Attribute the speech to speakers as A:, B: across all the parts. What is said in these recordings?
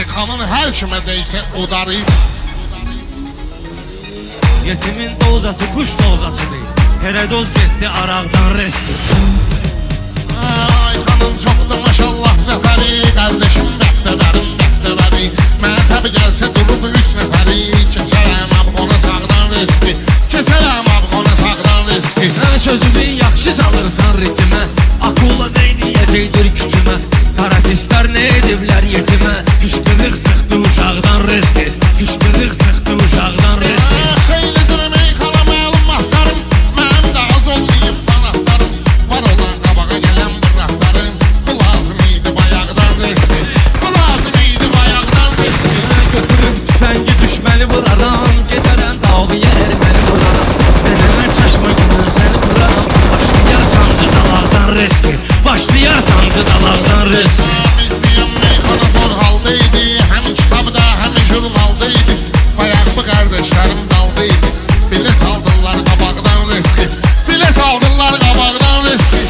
A: Ayxanın hər kimə deysə udarıyıb.
B: Yetimin dozası kuş dozasıdır. Teredoz getdi araqdan resti.
A: Ayxanın çoxdur maşallah zəfəri. Qardeşim bəxtəbəri. Mənə təbi gəlsə durub 3 nəfəri. Keçərəm abqona sağdan riski. Keçərəm abqona sağdan riski.
B: Sözümü yaxşı salırsan ritmə. Akula neyniyəcəkdir kütümə. Karatistlər nə ediblər yetimə. Kışqırıq çıxdı uşaqdan riski. Kışqırıq çıxdı uşaqdan riski.
A: Xeylidir meyxana məlum vaxtlarım. Mənim də az olmayıb fanatlarım. Var olan qabağa gələn bıraqlarım. Bu lazım idi bayaqdan riski. Bu lazım idi bayaqdan riski.
B: Götürüb tüfəngi düşməni vuraram. Gedərəm dağı yer məni vuraram. Nənəmə çaşma günür səni vuraram. Başlayar sancı dalaqdan riski. Başlayar sancı dalaqdan riski.
A: Biz deyəm meyxana zor haldaydı. Həm kitabda həm jurnaldaydı. Bayaq bu qardeşlərim daldaydı. Bilet aldılar qabaqdan riski. Bilet aldılar qabaqdan riski.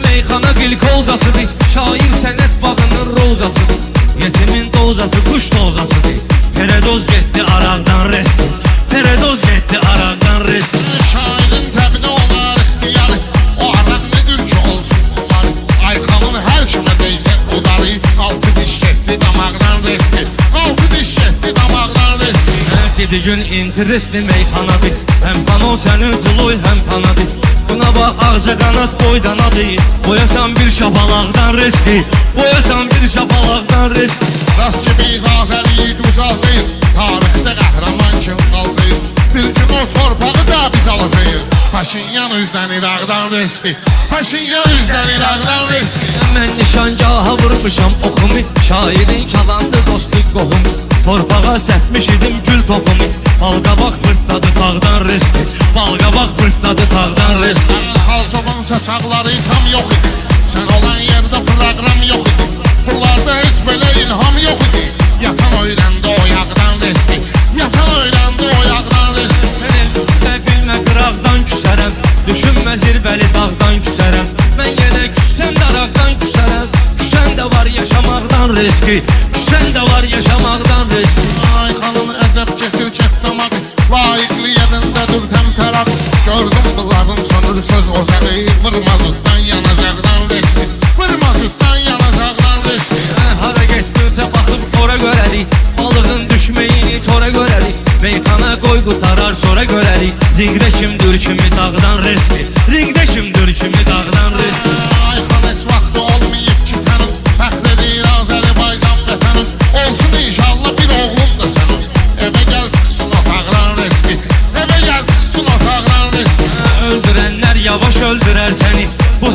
B: Meyxana gül kozasıdır. Şair sənət bağının rozasıdır. Yetimin dozası kuş dozasıdır. Teredoz getdi araqdan reski. Teredoz getdi araqdan reski.
A: Şairin təbini olar ixtiyarı. O araq nedir ki olsun kumar. Ayxanın hər kimə deysə udarı. Altı diş getdi damaqdan riski. Altı diş getdi damaqdan riski.
B: Hər dedi gün interesli meyxanadır. Həm pano sənin zuluy həm panadır. Buna bax ağca qanat boydanadır. Boyasan bir şapalaqdan riski. Boyasan bir şapalaqdan riski.
A: Rast ki biz azəriyik uzacayıq. Tarixdə qəhrəman kim qalacaq. Bir gün o torpağı da biz alacağıq. Paşinyan üzdən İraqdan riski. Paşinyan üzdən İraqdan riski.
B: Mən nişangaha vurmuşam oxumu. Şairin kalandı dostu qohum. Torpağa sətmiş idim gül toxumu. Balqabaq pırtladı tağdan riski. Balqabaq pırtladı tağdan riski.
A: Xalçovun saçaqları tam yox idi. Sən olan yerdə proqram yox idi. Bunlarda heç belə ilham yox idi. Yatan öyrəndi o yağdan riski. Yatan öyrəndi o yağdan riski.
B: Sən elbdə gülmə qıraqdan küsərəm. Düşünmə zirvəli dağdan küsərəm. Mən yenə küssəm daraqdan küsərəm. Küsən də var yaşamaqdan riski. Küsən də var yaşamaqdan riski.
A: Ayxanın əzəb kesir kətdamaq. Layiqli yerindədir təmtəraq. Gördüm qılların sanır söz ozağı. Vırmazıqdan yanacaqdan riski. Vırmazıqdan yanacaqdan riski.
B: Hara getdirsə baxıb ora görərik. Balığın düşməyini tora görərik. Meyxana qoy qutarar sonra görərik. Riqdə kimdir kimi dağdan riski. Riqdə kimdir kimi dağdan riski.
A: Ayxan heç vaxtı olmayıb ki tanım. Fəxr edir Azərbaycan vətənim. Olsun inşallah bir oğlum da sənin. Evə gəl çıxsın otaqdan riski. Evə gəl çıxsın otaqdan riski.
B: Öldürənlər yavaş öldürər səni. Bu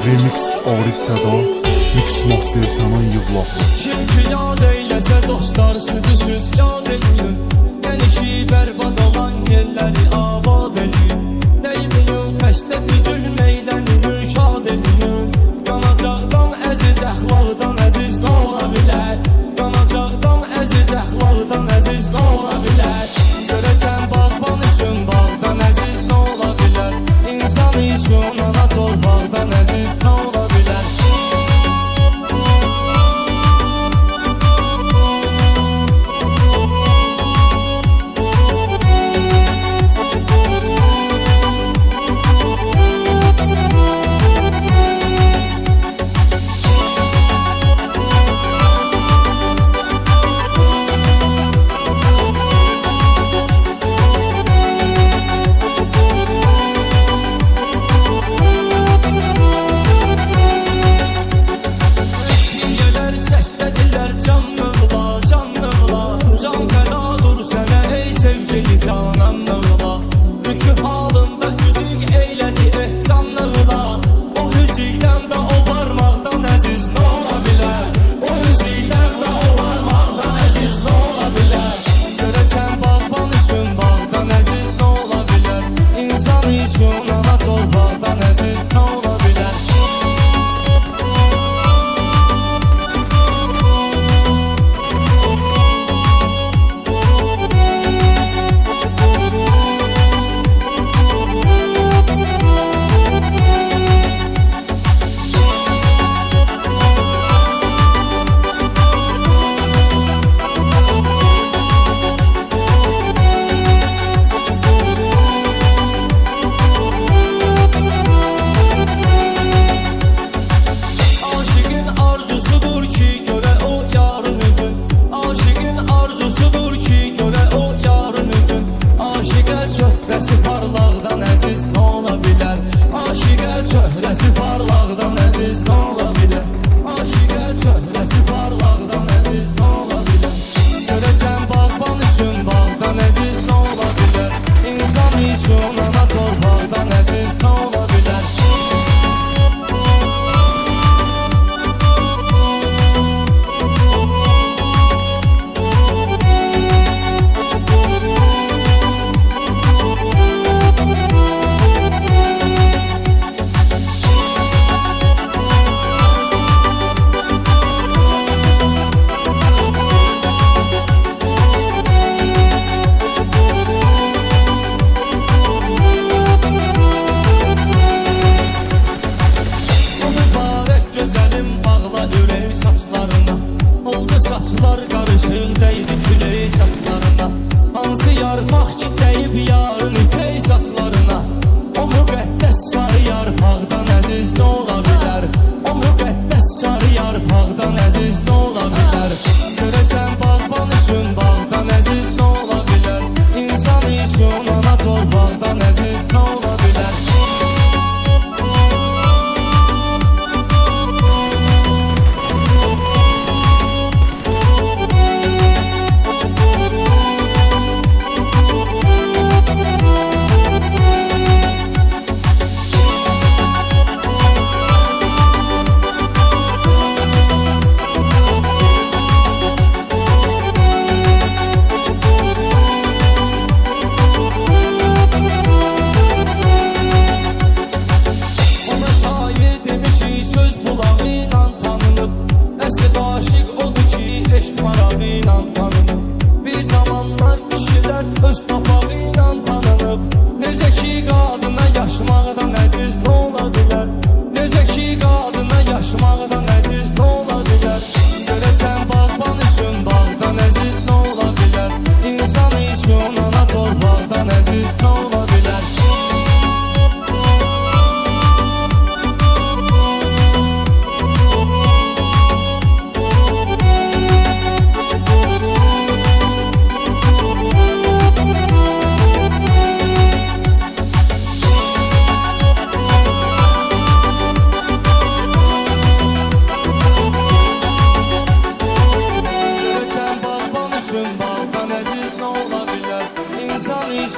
C: Remix Orid Fəda, Mix Master Sənan Yıqlaqlı.
D: Kim ki yad eyləsə dostlar sözü yad edin. Gəlişi bərbad olan yerləri abad edin. Deyməyin xəstə üzülməklərini şad edin. Qanacaqdan əziz əxlaqdan əziz nə ola bilər? Qanacaqdan əziz əxlaqdan əziz nə ola bilər? Görəsən bağban üçün bağdan əziz nə ola bilər? İnsan üçün ana torpaqdan əziz nə ola bilər?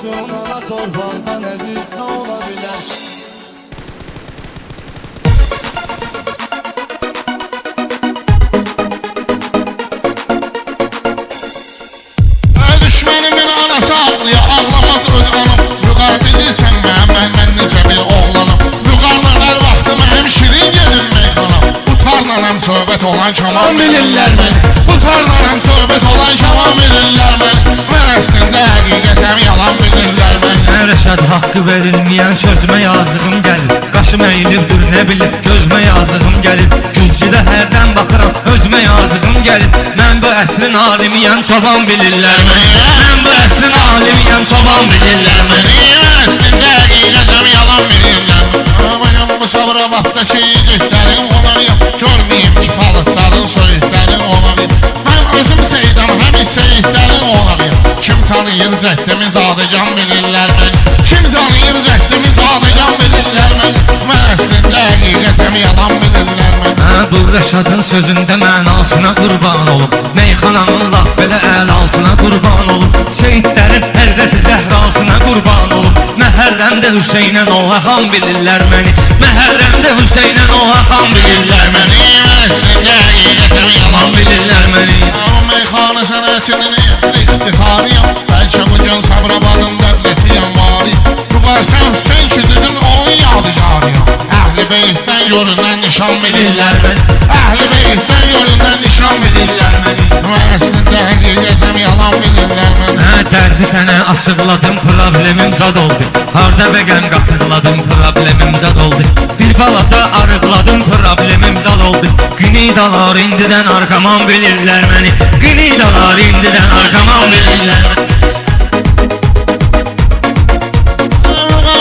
E: üçün ana torpaqdan əziz nə ola bilər?
A: olan kaman bilirlər məni. Bu tarladan söhbət olan kaman bilirlər məni. Mən əslində həqiqətəm yalan bilirlər məni.
B: Rəşad haqqı verilməyən sözümə yazığım gəlir. Qaşım əyilibdir nə bilib gözümə yazığım gəlir. Güzgüdə hərdən baxıram özümə yazığım gəlir. Mən bu əsrin alimiyəm çoban bilirlər məni. Mən bu əsrin alimiyəm çoban bilirlər məni.
A: Mən əslində həqiqətəm yalan bilirlər məni. Amayam bu Sabirabad'dakı yiğitlərin onarıyam. Görməyim ki palıqların söyüklərin onarıyam. Həm özüm seydam həm seyitlərin onarıyam. Kim tanıyır cəddimiz adıcan bilirlər məni. Kim tanıyır cəddimiz adıcan bilirlər məni. Mən əslində həqiqətəm yalan bilirlər məni.
B: Bu Rəşadın sözündə mənasına qurban olub. Meyxananın laf belə əlasına qurban olub. Seyidlərin Həzrəti Zəhrasına qurban olub. Məhərrəmdə Hüseynə Noha xan bilirlər məni. Məhərrəmdə Hüseynə Noha xan bilirlər məni.
A: Mən əslində həqiqətəm yalan
B: Bilirlər məni.
A: Meyxana sənətinin iftixarıyam. Bəlkə bugün Sabirabadın dəvlətiyəm varıyam. Sən Hüseyn ki dedin onun yadigarıyam. Əhl-i beytdən görünən nişan bilirlər məni. Əhl-i beytdən görünən nişan bilirlər məni. Mən əslində həqiqətəm yalan bilirlər məni.
B: Dərdi sənə açıqladım, problemim zad oldu. Harda bəqəm qatırladım, problemim zad oldu. Bir balaca arıqladım, problemim zad oldu. Qinidalar indidən arqaman bilirlər məni. Qinidalar indidən arqaman bilirlər məni.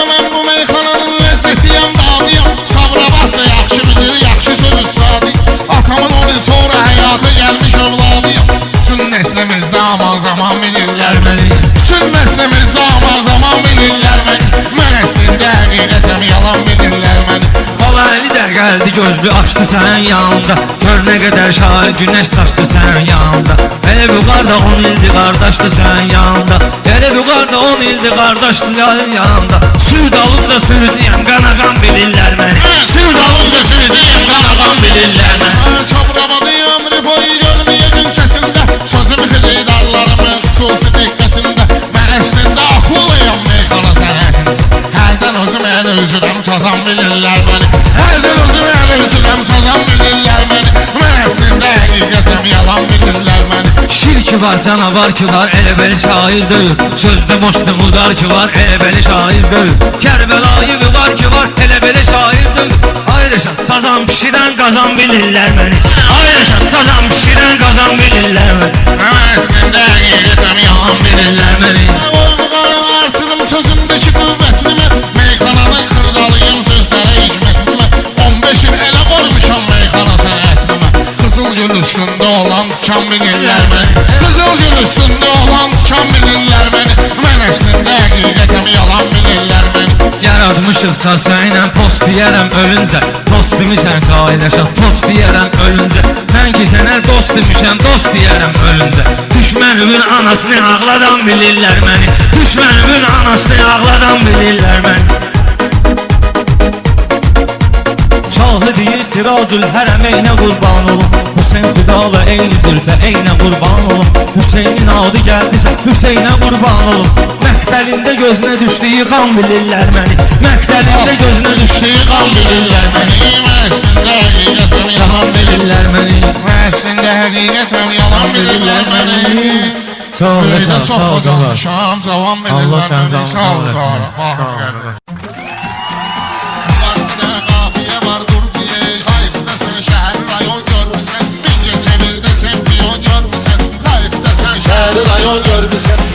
A: Mən bu meyxananın ləzzətiyəm, bağlıyam. Sabirabadda yaxşı bilir, yaxşı sözü sadıyım. Atamın onun sonra həyata gəlmiş övladıyım. Bütün nəslimizdə aman zaman bilirlər məni. Bütün nəslimizdə aman zaman bilirlər məni. Mən əslində həqiqətəm yalan bilirlər məni.
B: Xala Əli də gəldi gözlü açdı sənin yanında. Gör nə qədər şair günəş saçdı sənin yanında. Elə bu qarda 10 ildir qardaşdı sənin yanında. Elə bu qarda 10 ildir qardaşdı sənin yanında. Sür dalınca sürücüyəm qanağan bilirlər məni. Sür dalınca sürücüyəm qanağan bilirlər məni.
A: Sabirabadıyam, ripoyu görməyə gün çətində. Sözüm xilidarlarımın xüsusi diqqətində. Mən əslində akuluyam meyxana sənətində. Hərdən özüm əli üzürəm sazan bilirlər məni. Hərdən özüm əli üzürəm sazan bilirlər məni. Mən əslində həqiqətəm yalan bilirlər məni.
B: Şir ki var, canavar ki var, elə belə şair deyil. Sözdə boşda mudar ki var, elə belə şair deyil. Kərbəlayı vüqar ki var, elə belə şair deyil. Ayrışan sazan pişirən qazan bilirlər məni. Ayrışan sazan pişirən qazan bilirlər məni.
A: Mən əslində həqiqətəm yalan bilirlər məni. Qoyduğum artırım sözümdəki qüvvətimi. Meyxananın xırdalıyım sözlərə hikmətimi. 15 il elə qoymuşam meyxana sənətimi. Qızıl gül üstündə olan kan bilirlər məni. Qızıl gül üstündə olan kan bilirlər məni. Mən əslində həqiqətəm yalan bilirlər məni.
B: Yaratmışıq sasayla post deyərəm ölüncə. Post demişəm sahilləşəm, post deyərəm ölüncə. Mən ki sənə dost demişəm, dost deyərəm ölüncə. Düşmənimin anasını ağladan bilirlər məni. Düşmənimin anasını ağladan bilirlər məni. Şahı deyir Siracül Hərəm eynə qurban olum. Hüseyn Fidalı eynidirsə eynə qurban olum. Hüseynin adı gəldisə Hüseynə qurban olum. Məktəlində gözünə düşdüyü qan bilirlər məni. Məktəlində gözünə düşdüyü qan bilirlər məni.
A: Mən əslində həqiqətəm yalan
B: Bilirlər məni.
A: Mən əslində həqiqətəm yalan bilirlər məni.
B: Sağ ol,
A: Böylə
B: sağ ol,
A: çox canlaşam, cavan
B: Allah
A: bilirlər
B: sən
A: məni. Sağ ol,
B: canlı.
A: Vardı qafiyə var dur diye. Hayfdəsən şəhər rayon görmüsən. Bince çevirdəsən piyon görmüsən. Hayfdəsən şəhər rayon görmüsən.